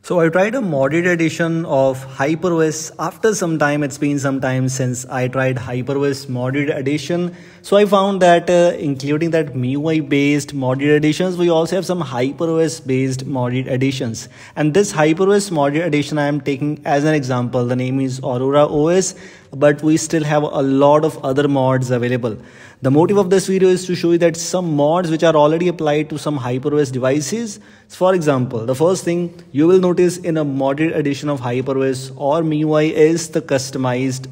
So I tried a modded edition of HyperOS after some time. It's been some time since I tried HyperOS modded edition. So I found that including that MIUI based modded editions, we also have some HyperOS based modded editions. And this HyperOS modded edition I am taking as an example. The name is Aurora OS, but we still have a lot of other mods available. The motive of this video is to show you that some mods which are already applied to some HyperOS devices. For example, the first thing you will notice in a modded edition of HyperOS or MIUI is the customized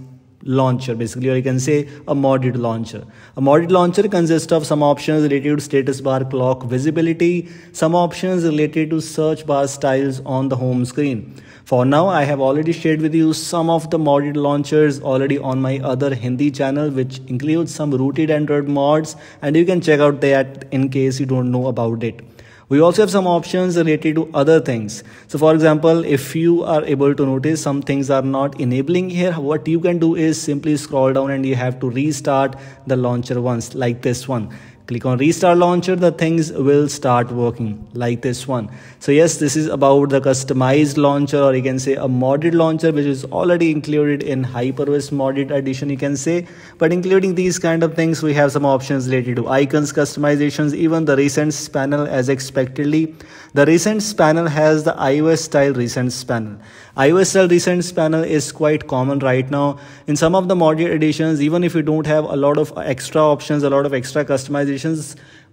launcher, basically, or you can say a modded launcher. A modded launcher consists of some options related to status bar clock visibility, some options related to search bar styles on the home screen. For now, I have already shared with you some of the modded launchers already on my other Hindi channel, which includes some rooted Android mods, and you can check out that in case you don't know about it. We also have some options related to other things. So for example, if you are able to notice some things are not enabling here, what you can do is simply scroll down and you have to restart the launcher once, like this one. Click on restart launcher, the things will start working like this one. So yes, this is about the customized launcher, or you can say a modded launcher, which is already included in HyperOS modded edition, you can say. But including these kind of things, we have some options related to icons, customizations, even the recents panel as expectedly. The recents panel has the iOS style recents panel. iOS style recents panel is quite common right now. In some of the modded editions, even if you don't have a lot of extra options, a lot of extra customizations,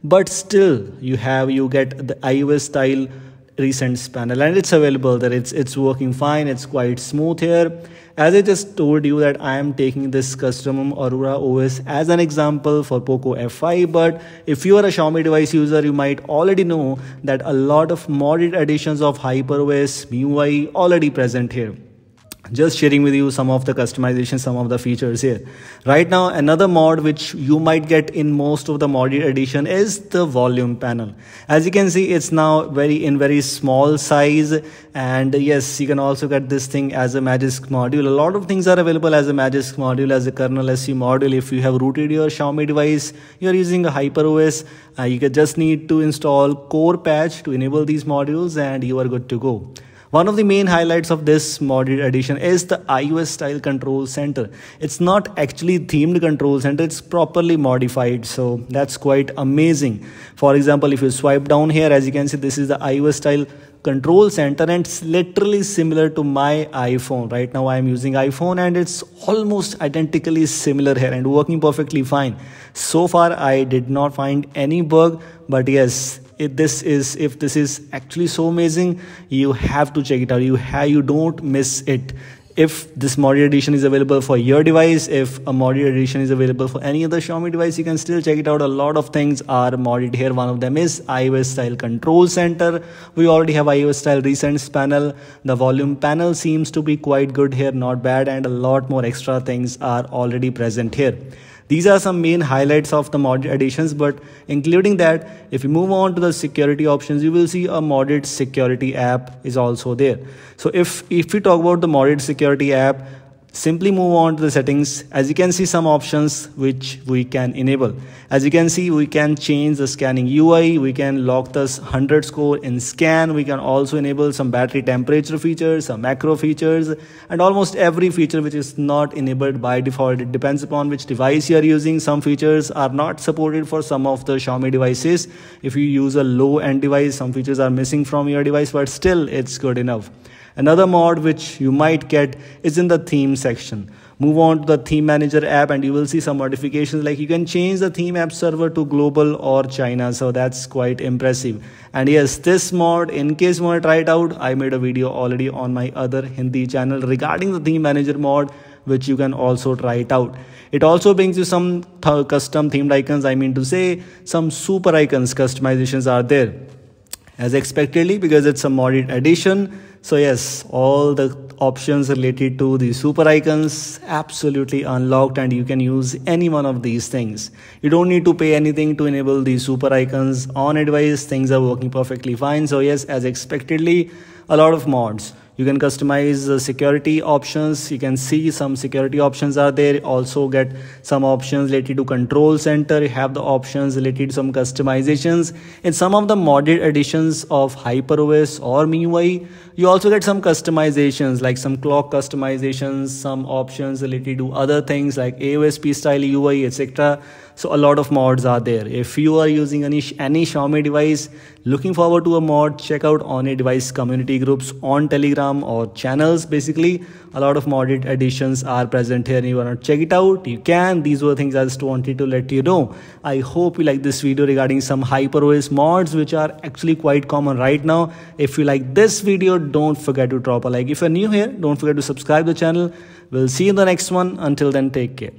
but still you get the iOS style recents panel, and it's available there. It's working fine. It's quite smooth here. As I just told you that I am taking this custom Aurora OS as an example for Poco F5, but if you are a Xiaomi device user, you might already know that a lot of modded editions of HyperOS MIUI already present here. Just sharing with you some of the customization, some of the features here. Right now, another mod which you might get in most of the modded edition is the volume panel. As you can see, it's now very small size, and yes, you can also get this thing as a Magisk module. A lot of things are available as a Magisk module, as a kernel SU module. If you have rooted your Xiaomi device, you are using a HyperOS, you just need to install Core Patch to enable these modules and you are good to go. One of the main highlights of this modded edition is the iOS style control center. It's not actually themed control center, it's properly modified. So that's quite amazing. For example, if you swipe down here, as you can see, this is the iOS style control center, and it's literally similar to my iPhone. Right now I am using iPhone and it's almost identically similar here and working perfectly fine. So far I did not find any bug, but yes, if this is actually so amazing, you have to check it out. You don't miss it. If this modded edition is available for your device, if a modded edition is available for any other Xiaomi device, you can still check it out. A lot of things are modded here. One of them is iOS style control center. We already have iOS style recents panel. The volume panel seems to be quite good here, not bad, and a lot more extra things are already present here. These are some main highlights of the modded editions, but including that, if you move on to the security options, you will see a modded security app is also there. So if we talk about the modded security app, simply move on to the settings. As you can see, some options which we can enable. As you can see, we can change the scanning UI, we can lock the 100 score in scan, we can also enable some battery temperature features, some macro features, and almost every feature which is not enabled by default. It depends upon which device you are using. Some features are not supported for some of the Xiaomi devices. If you use a low-end device, some features are missing from your device, but still it's good enough. Another mod which you might get is in the theme section. Move on to the theme manager app and you will see some modifications, like you can change the theme app server to global or China. So that's quite impressive. And yes, this mod, in case you want to try it out, I made a video already on my other Hindi channel regarding the theme manager mod, which you can also try it out. It also brings you some custom themed icons. I mean to say, some super icons customizations are there as expectedly, because it's a modded edition. So yes, all the options related to the super icons absolutely unlocked, and you can use any one of these things. You don't need to pay anything to enable the super icons on a device. Things are working perfectly fine. So yes, as expectedly, a lot of mods. You can customize security options. You can see some security options are there. Also get some options related to control center. You have the options related to some customizations. In some of the modded editions of HyperOS or MIUI, you also get some customizations like some clock customizations, some options related to other things like AOSP style UI, etc. So a lot of mods are there. If you are using any Xiaomi device, looking forward to a mod, check out On A Device community groups on Telegram or channels. Basically, a lot of modded editions are present here and you want to check it out, you can. These were things I just wanted to let you know. I hope you like this video regarding some HyperOS mods which are actually quite common right now. If you like this video, don't forget to drop a like. If you're new here, don't forget to subscribe to the channel. We'll see you in the next one. Until then, take care.